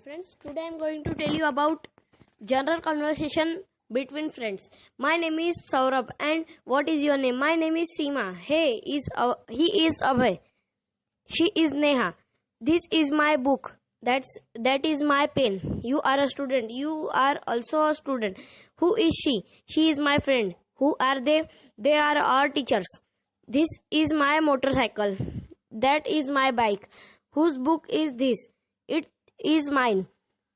friends, today I am going to tell you about general conversation between friends. My name is Saurabh, and what is your name? My name is Seema. He is Abhay. She is Neha. This is my book. That is my pen. You are a student. You are also a student. Who is she? She is my friend. Who are they? They are our teachers. This is my motorcycle. That is my bike. Whose book is this? It is mine.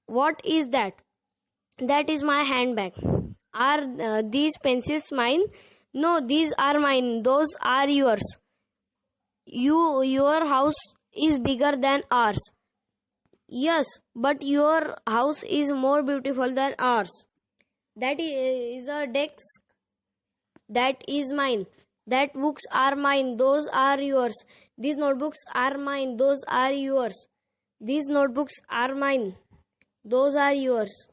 What is that? That is my handbag. Are these pencils mine? No, these are mine. Those are yours. Your house is bigger than ours. Yes, but your house is more beautiful than ours. That is a desk. That is mine. That books are mine. Those are yours. These notebooks are mine. Those are yours. These notebooks are mine. Those are yours.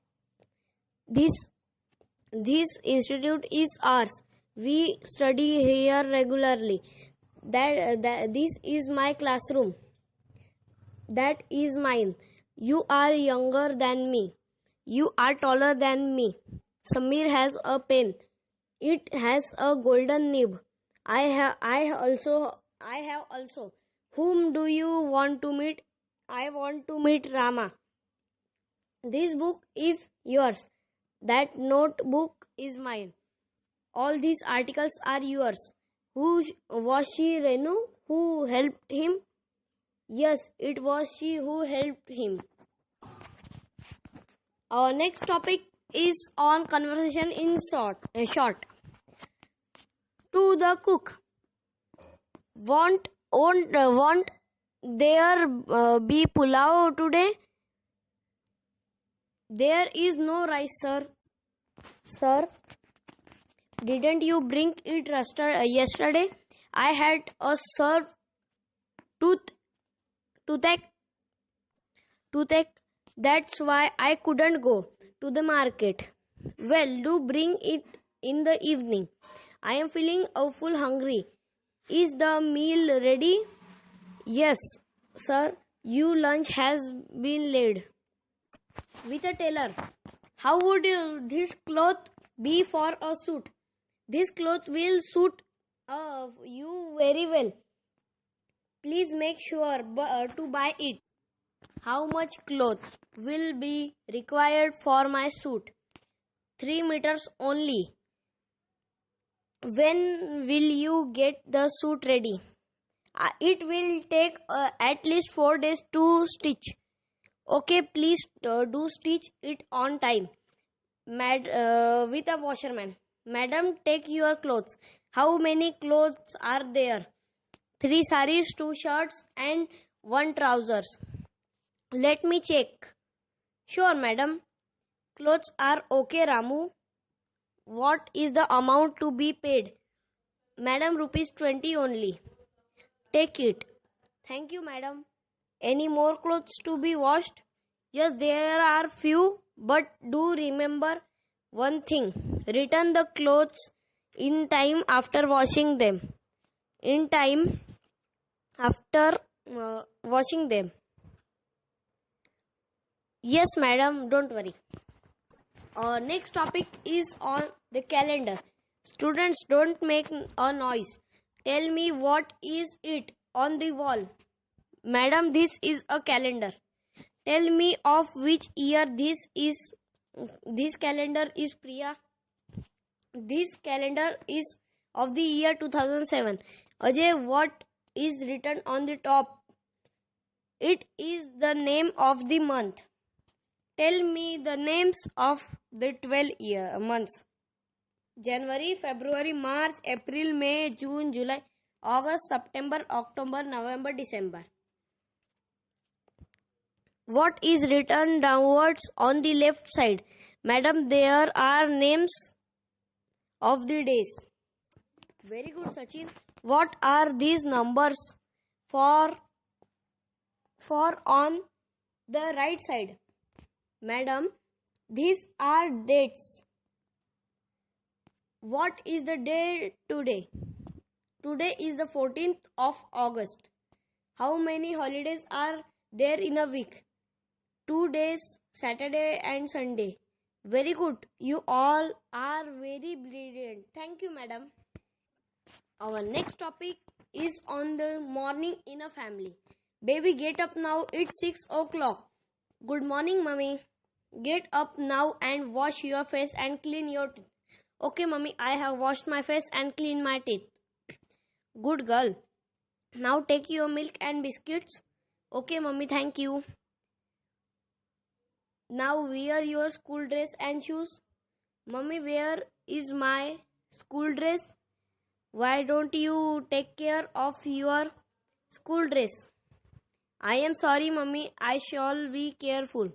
This institute is ours. We study here regularly. This is my classroom. That is mine. You are younger than me. You are taller than me. Samir has a pen. It has a golden nib. I have also. Whom do you want to meet? I want to meet Rama. This book is yours. That notebook is mine. All these articles are yours. Who was she, Renu? Who helped him? Yes, it was she who helped him. Our next topic is on conversation in short. To the cook. Won't there be pulao today? There is no rice, sir. Sir, didn't you bring it yesterday? I had a toothache. That's why I couldn't go to the market. Well, do bring it in the evening. I am feeling awful hungry. Is the meal ready? Yes, sir. Your lunch has been laid. With a tailor. How would this cloth be for a suit? This cloth will suit you very well. Please make sure to buy it. How much cloth will be required for my suit? 3 meters only. When will you get the suit ready? It will take at least 4 days to stitch. Okay, please do stitch it on time. With a washerman. Madam, take your clothes. How many clothes are there? 3 saris, 2 shirts and 1 trousers. Let me check. Sure, madam. Clothes are okay, Ramu. What is the amount to be paid? Madam, rupees 20 only. Take it. Thank you, madam. Any more clothes to be washed? Yes, there are few, but do remember one thing. Return the clothes in time after washing them. In time after washing them. Yes, madam, don't worry. Our next topic is on the calendar. Students, don't make a noise. Tell me what is it on the wall. Madam, this is a calendar. Tell me of which year this is. This calendar is Priya. This calendar is of the year 2007. Ajay, what is written on the top? It is the name of the month. Tell me the names of the 12 months. January, February, March, April, May, June, July, August, September, October, November, December. What is written downwards on the left side? Madam, there are names of the days. Very good, Sachin. What are these numbers for on the right side? Madam, these are dates. What is the day today? Today is the 14th of August. How many holidays are there in a week? 2 days, Saturday and Sunday. Very good. You all are very brilliant. Thank you, madam. Our next topic is on the morning in a family. Baby, get up now. It's 6 o'clock. Good morning, mummy. Get up now and wash your face and clean your teeth. Okay, mummy, I have washed my face and cleaned my teeth. Good girl. Now take your milk and biscuits. Okay, mummy, thank you. Now wear your school dress and shoes. Mummy, where is my school dress? Why don't you take care of your school dress? I am sorry, mummy. I shall be careful.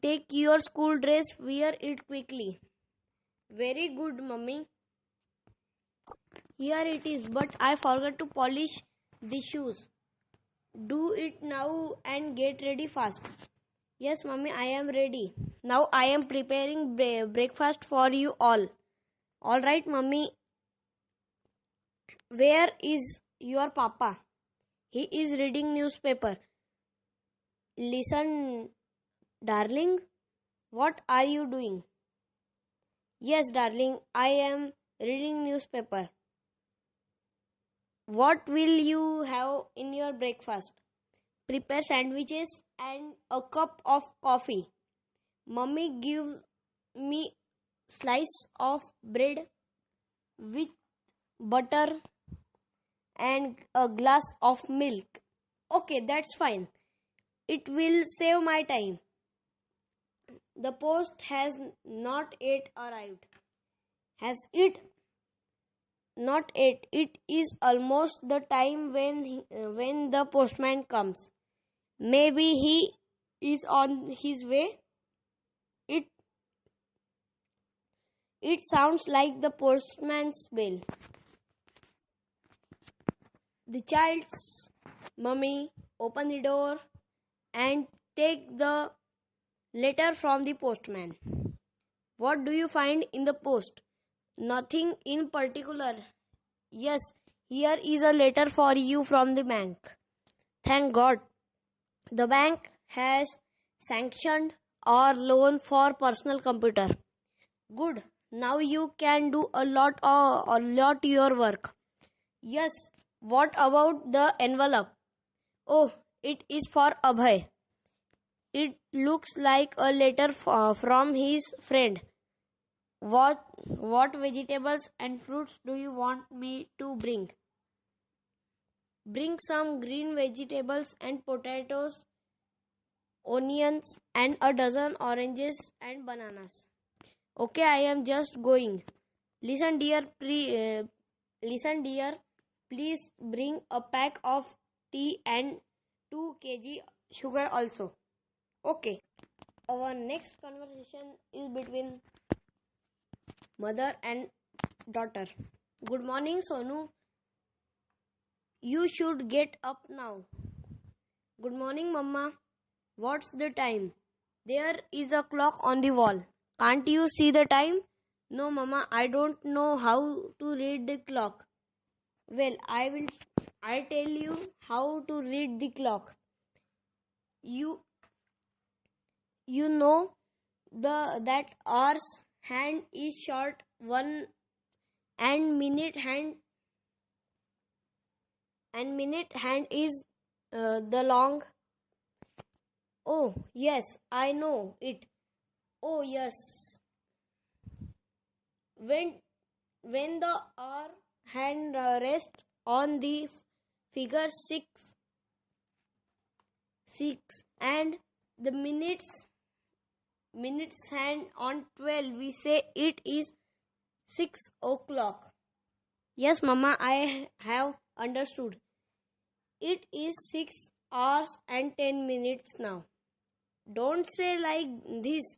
Take your school dress, wear it quickly. Very good, mummy. Here it is, but I forgot to polish the shoes. Do it now and get ready fast. Yes, mummy, I am ready. Now I am preparing breakfast for you all. All right, mummy. Where is your papa? He is reading newspaper. Listen, darling. What are you doing? Yes, darling, I am reading newspaper. What will you have in your breakfast? Prepare sandwiches and a cup of coffee. Mummy give me slice of bread with butter and a glass of milk. Okay, that's fine. It will save my time. The post has not yet arrived. Has it? Not yet. It is almost the time when the postman comes. Maybe he is on his way. It sounds like the postman's bell. The child's mummy open the door and take the letter from the postman. What do you find in the post? Nothing in particular. Yes, here is a letter for you from the bank. Thank God. The bank has sanctioned our loan for personal computer. Good. Now you can do a lot your work. Yes. What about the envelope? Oh, it is for Abhay. It looks like a letter from his friend. What vegetables and fruits do you want me to bring? Bring some green vegetables and potatoes, onions, and a dozen oranges and bananas. Okay, I am just going. Listen, dear. Listen, dear. Please bring a pack of tea and 2 kg sugar also. Okay. Our next conversation is between mother and daughter. Good morning, Sonu. You should get up now. Good morning, Mama. What's the time? There is a clock on the wall. Can't you see the time? No, Mama, I don't know how to read the clock. Well, I'll tell you how to read the clock. You know that hour's hand is short one and minute hand is the long. Oh yes, I know it. Oh yes. When the hour hand rests on the figure 6 and the minutes hand on 12, we say it is 6 o'clock. Yes, Mama, I have understood. It is 6 hours and 10 minutes now. Don't say like this.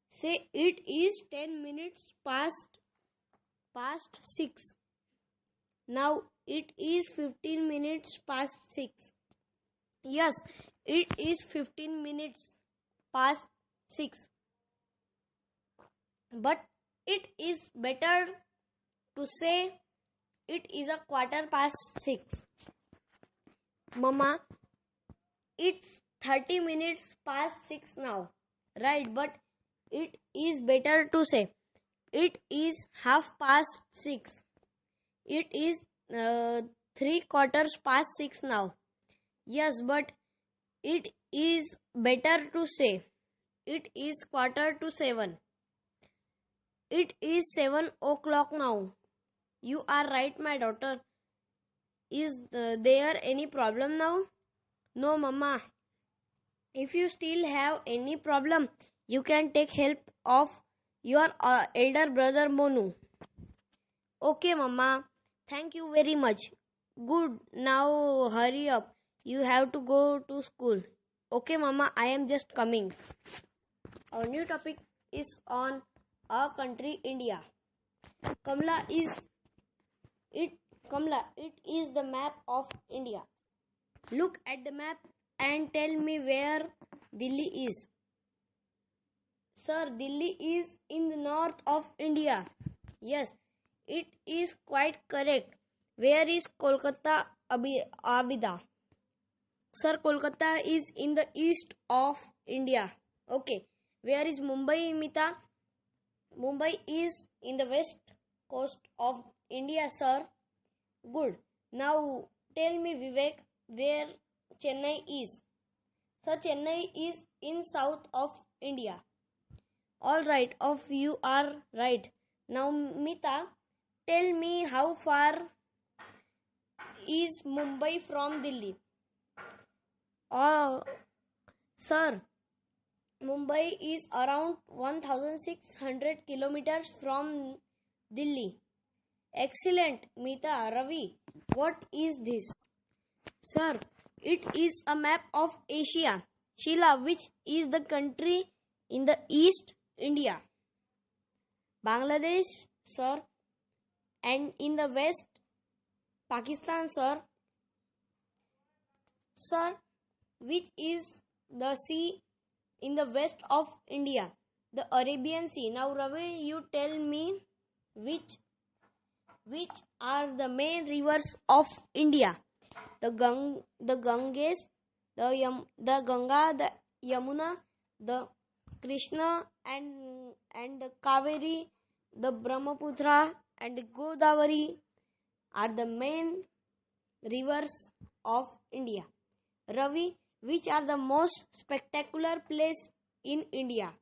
Say it is 10 minutes past 6. Now it is 15 minutes past 6. Yes, it is 15 minutes past 6. But it is better to say it is a quarter past 6. Mama, it's 30 minutes past 6 now. Right, but it is better to say it is half past 6. It is 3/4 past 6 now. Yes, but it is better to say it is 6:45. It is 7 o'clock now. You are right, my daughter. Is there any problem now? No, Mama. If you still have any problem, you can take help of your elder brother Monu. Okay, Mama. Thank you very much. Good. Now hurry up. You have to go to school. Okay, Mama. I am just coming. Our new topic is on our country, India. Kamla, it is the map of India. Look at the map and tell me where Delhi is. Sir, Delhi is in the north of India. Yes, it is quite correct. Where is Kolkata, Abida? Sir, Kolkata is in the east of India. Okay. Where is Mumbai, Mita? Mumbai is in the west coast of India, sir. Good. Now tell me, Vivek, where Chennai is. Sir, Chennai is in south of India. All right, of you are right. Now, Mita, tell me how far is Mumbai from Delhi? Sir, Mumbai is around 1600 kilometers from Delhi. Excellent, Mita. Ravi, what is this? Sir, it is a map of Asia. Sheila, which is the country in the East India? Bangladesh, sir. And in the West, Pakistan, sir. Sir, which is the sea in the west of India? The Arabian Sea. Now, Ravi, you tell me which are the main rivers of India? The Ganges, the Ganga, the Yamuna, the Krishna, and the Kaveri, the Brahmaputra, and the Godavari are the main rivers of India. Ravi, which are the most spectacular place in India?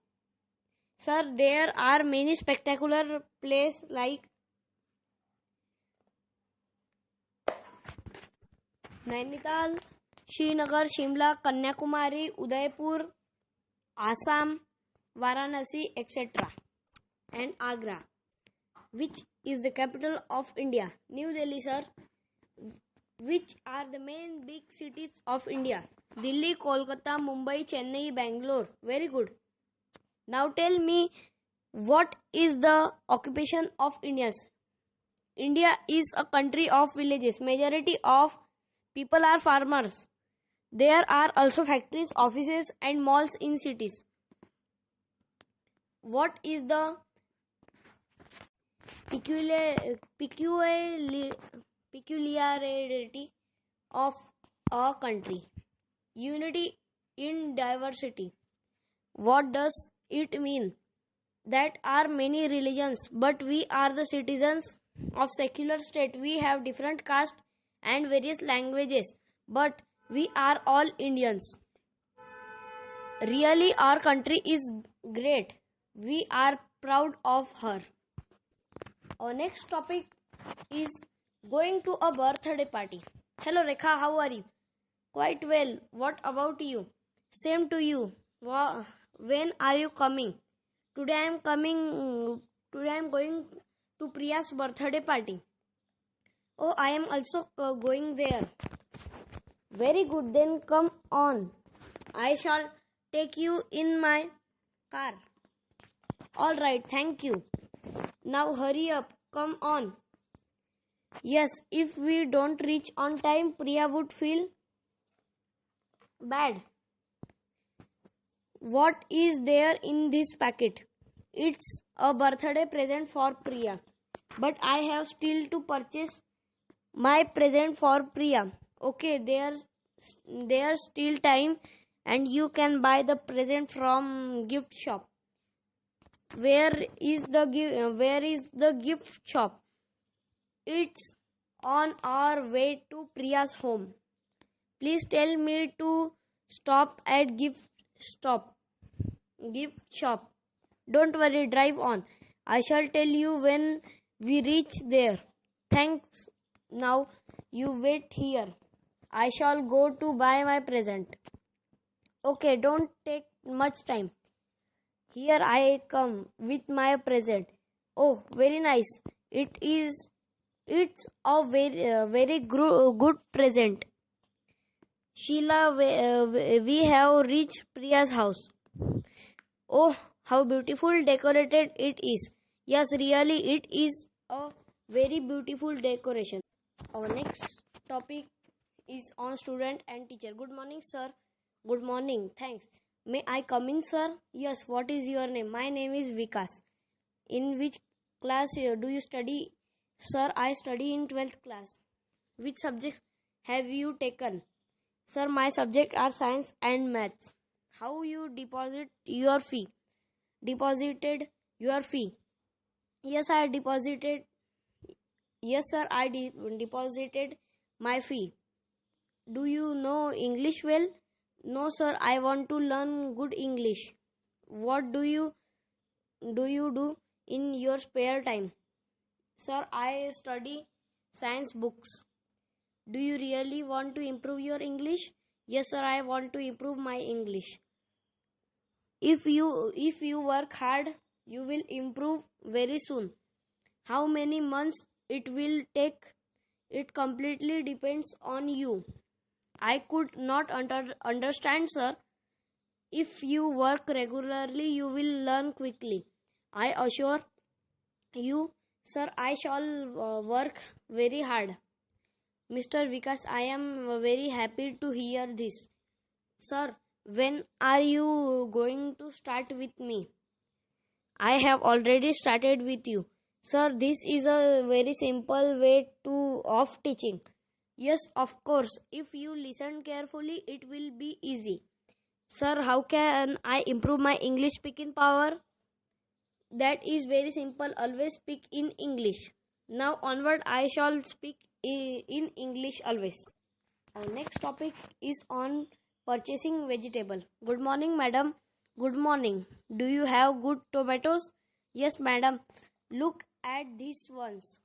Sir, there are many spectacular places like Nainital, Srinagar, Shimla, Kanyakumari, Udaipur, Assam, Varanasi, etc. and Agra. Which is the capital of India? New Delhi, sir. Which are the main big cities of India? Delhi, Kolkata, Mumbai, Chennai, Bangalore. Very good. Now tell me, what is the occupation of Indians? India is a country of villages. Majority of people are farmers. There are also factories, offices, and malls in cities. What is the peculiarity of a country? Unity in diversity. What does it mean? That are many religions, but we are the citizens of secular state. We have different caste and various languages, but we are all Indians. Really, our country is great. We are proud of her. Our next topic is going to a birthday party. Hello Rekha, how are you? Quite well. What about you? Same to you. When are you coming? Today I am going to Priya's birthday party. Oh, I am also going there. Very good, then come on. I shall take you in my car. All right, thank you. Now hurry up, come on. Yes, if we don't reach on time, Priya would feel bad. What is there in this packet? It's a birthday present for Priya. But I have still to purchase my present for Priya. Okay, there's still time. and you can buy the present from gift shop. Where is the gift shop? It's on our way to Priya's home. Please tell me to stop at gift shop. Don't worry, drive on. I shall tell you when we reach there. Thanks. Now you wait here. I shall go to buy my present. Okay, don't take much time. Here I come with my present. Oh, very nice. It's a good present. Sheila, we have reached Priya's house. Oh, how beautiful decorated it is. Yes, really, it is a very beautiful decoration. Our next topic is on student and teacher. Good morning, sir. Good morning. Thanks. May I come in, sir? Yes, what is your name? My name is Vikas. In which class do you study? Sir, I study in 12th class. Which subjects have you taken? Sir, my subjects are science and maths. How you deposited your fee? Deposited your fee? Yes, I deposited. Yes, sir, I deposited my fee. Do you know English well? No, sir, I want to learn good English. What do in your spare time? Sir, I study science books. Do you really want to improve your English? Yes, sir, I want to improve my English. If you work hard, you will improve very soon. How many months it will take? It completely depends on you. I could not understand, sir. If you work regularly, you will learn quickly. I assure you, sir, I shall work very hard. Mr. Vikas, I am very happy to hear this. Sir, when are you going to start with me? I have already started with you. Sir, this is a very simple way of teaching. Yes, of course. If you listen carefully, it will be easy. Sir, how can I improve my English speaking power? That is very simple. Always speak in English. Now onward, I shall speak in English always. Our next topic is on purchasing vegetable. Good morning, madam. Good morning. Do you have good tomatoes? Yes, madam. Look at these ones.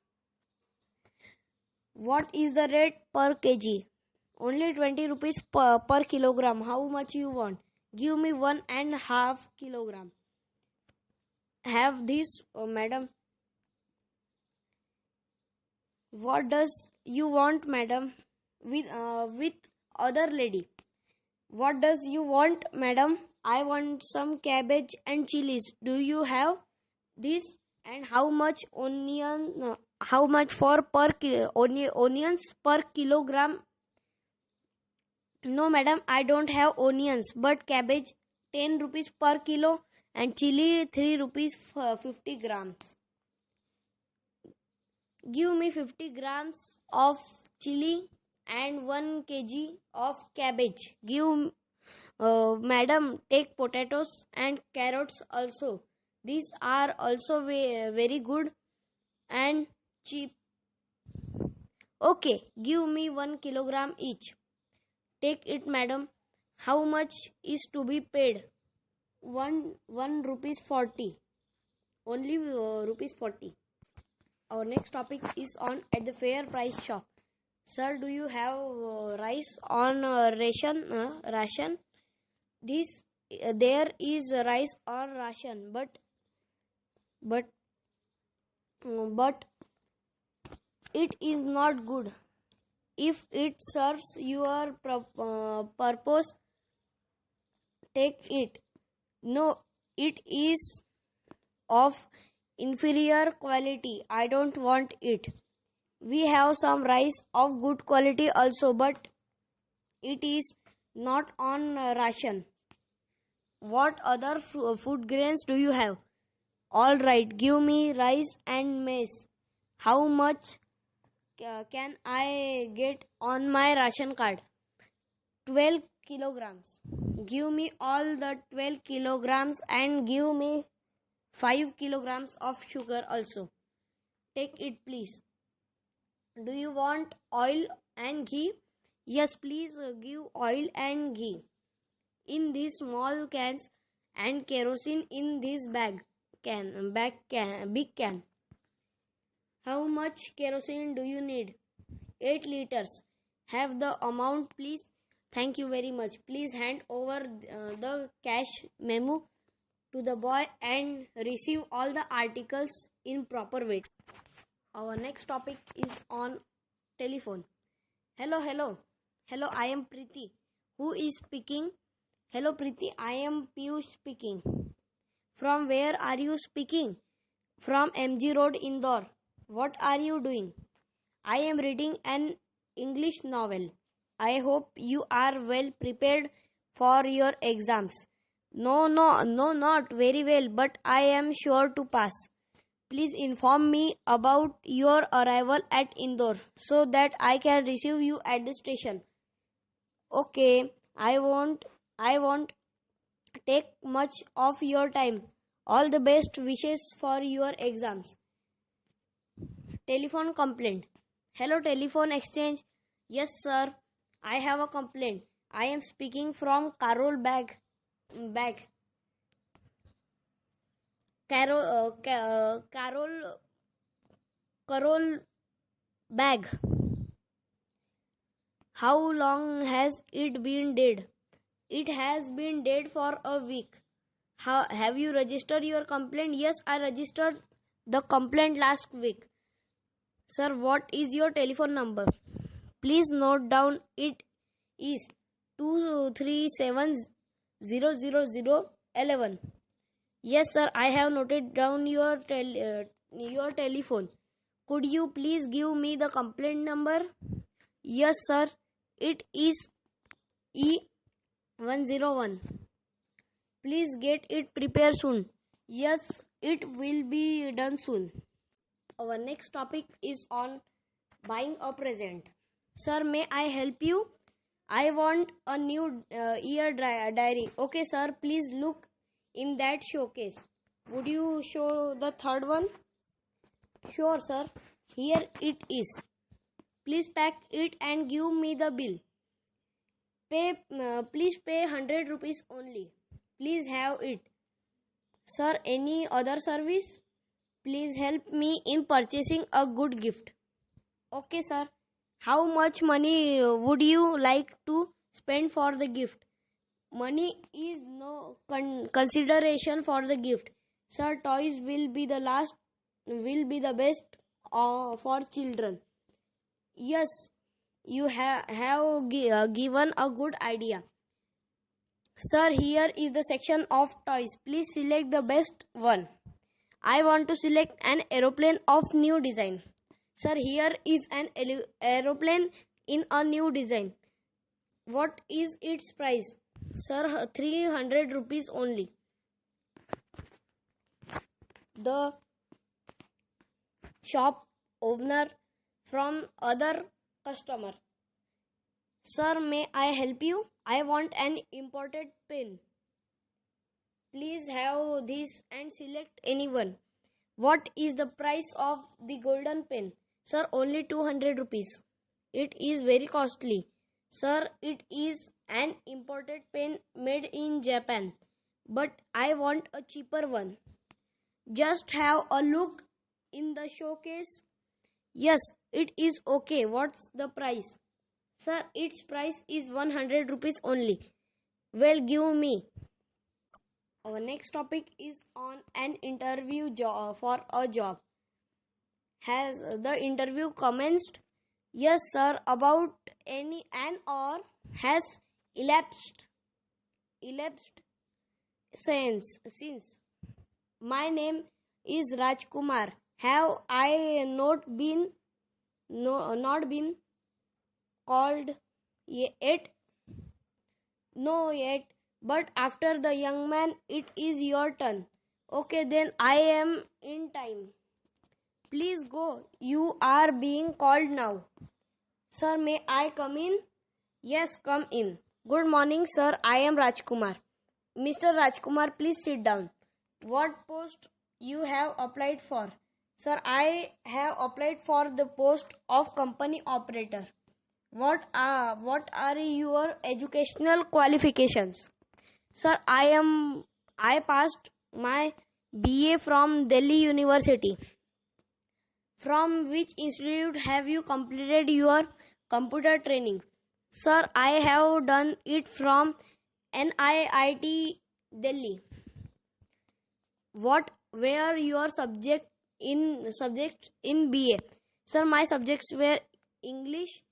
What is the rate per kg? Only 20 rupees per kilogram. How much you want? Give me 1.5 kilogram. Have this, madam. What does you want, madam? With other lady. What does you want, madam? I want some cabbage and chilies. Do you have this? And how much onion? How much for per onions per kilogram? No, madam, I don't have onions, but cabbage 10 rupees per kilo and chili 3 rupees for 50 grams. Give me 50 grams of chili and 1 kg of cabbage. Madam, take potatoes and carrots also. These are also very good and cheap. Okay, give me 1 kilogram each. Take it, madam. How much is to be paid? 1 rupees 40. Only rupees 40. Our next topic is on at the fair price shop. Sir, do you have rice on ration? There is rice on ration, but it is not good. If it serves your purpose, take it. No, it is of inferior quality. I don't want it. We have some rice of good quality also, but it is not on ration. What other food grains do you have? All right, give me rice and maize. How much can I get on my ration card? 12 kilograms. Give me all the 12 kilograms and give me 5 kilograms of sugar also. Take it, please. Do you want oil and ghee? Yes, please give oil and ghee in these small cans and kerosene in this big can. How much kerosene do you need? 8 liters. Have the amount, please. Thank you very much. Please hand over the cash memo to the boy and receive all the articles in proper weight. Our next topic is on telephone. Hello, hello. Hello, I am Preeti. Who is speaking? Hello, Preeti. I am Piyush speaking. From where are you speaking? From MG Road, Indore. What are you doing? I am reading an English novel. I hope you are well prepared for your exams. No, not very well, but I am sure to pass. Please inform me about your arrival at Indore so that I can receive you at the station. Okay, I won't take much of your time. All the best wishes for your exams. Telephone complaint. Hello, telephone exchange. Yes, sir. I have a complaint. I am speaking from Carol Bag. Carol Bag. How long has it been dead? It has been dead for a week. Have you registered your complaint? Yes, I registered the complaint last week. Sir, what is your telephone number? Please note down. It is 2370011. Yes, sir, I have noted down your telephone. Could you please give me the complaint number? Yes, sir, it is E101. Please get it prepared soon. Yes, it will be done soon. Our next topic is on buying a present. Sir, may I help you? I want a new year diary. Okay, sir, please look in that showcase. Would you show the third one? Sure, sir. Here it is. Please pack it and give me the bill. Please pay 100 rupees only. Please have it. Sir, any other service? Please help me in purchasing a good gift. Okay, sir. How much money would you like to spend for the gift? Money is no consideration for the gift. Sir, toys will be the best for children. Yes, you have given a good idea. Sir, here is the section of toys. Please select the best one. I want to select an aeroplane of new design. Sir, here is an aeroplane in a new design. What is its price? Sir, 300 rupees only. The shop owner from other customer. Sir, may I help you? I want an imported pen. Please have this and select anyone. What is the price of the golden pen? Sir, only 200 rupees. It is very costly. Sir, it is an imported pen made in Japan. But I want a cheaper one. Just have a look in the showcase. Yes, it is okay. What's the price? Sir, its price is 100 rupees only. Well, give me. Our next topic is on an interview for a job. Has the interview commenced? Yes, sir. About an hour has elapsed since. My name is Rajkumar. Have I not been called yet? No, yet. But after the young man, it is your turn. Okay, then I am in time. Please go. You are being called now. Sir, may I come in? Yes, come in. Good morning, sir. I am Rajkumar. Mr. Rajkumar, please sit down. What post you have applied for? Sir, I have applied for the post of company operator. What are your educational qualifications? Sir, I passed my BA from Delhi University. From which institute have you completed your computer training? Sir, I have done it from NIIT Delhi. What were your subject in BA? Sir, my subjects were English,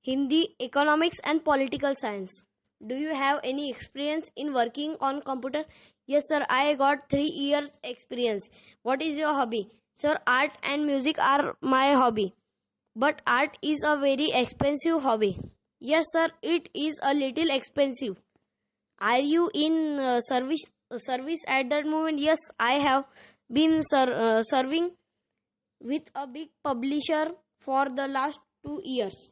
Hindi, economics and political science. Do you have any experience in working on computer? Yes, sir, I got 3 years experience. What is your hobby? Sir, art and music are my hobby. But art is a very expensive hobby. Yes, sir, it is a little expensive. Are you in service at that moment? Yes, I have been serving with a big publisher for the last 2 years.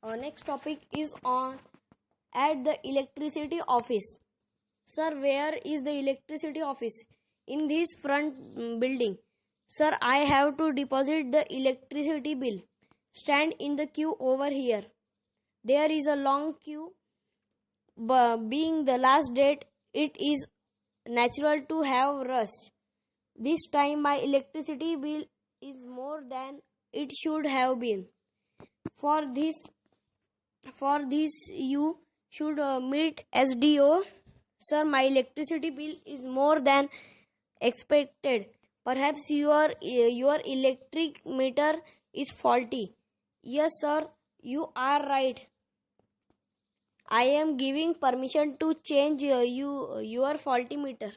Our next topic is on at the electricity office. Sir, where is the electricity office? In this front building. Sir, I have to deposit the electricity bill. Stand in the queue over here. There is a long queue. Being the last date, it is natural to have rush. This time my electricity bill is more than it should have been. For this you should meet SDO. Sir, my electricity bill is more than expected. Perhaps your electric meter is faulty. Yes, sir, you are right. I am giving permission to change your faulty meter.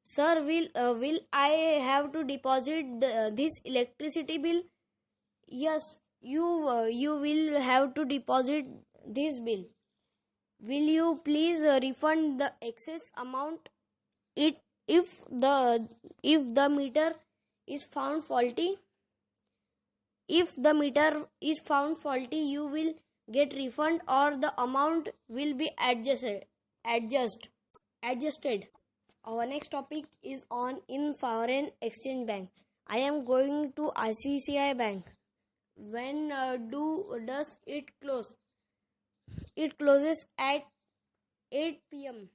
Sir, will I have to deposit this electricity bill? Yes, you will have to deposit this bill. Will you please refund the excess amount? It if the meter is found faulty. If the meter is found faulty, you will get refund or the amount will be adjusted. Our next topic is on in foreign exchange bank. I am going to ICICI Bank. When does it close? It closes at 8 p.m.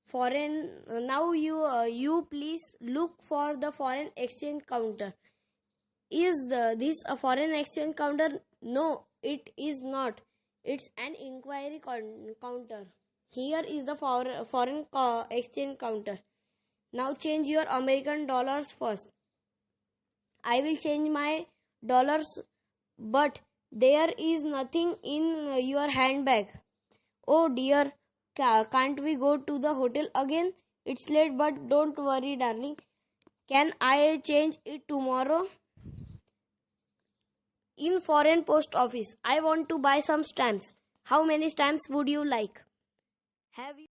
Foreign now you please look for the foreign exchange counter. Is this a foreign exchange counter? No, it is not. It's an inquiry counter. Here is the foreign exchange counter. Now change your American dollars first. I will change my dollars, but there is nothing in your handbag. Oh dear, can't we go to the hotel again? It's late, but don't worry, darling. Can I change it tomorrow? In foreign post office, I want to buy some stamps. How many stamps would you like? Have you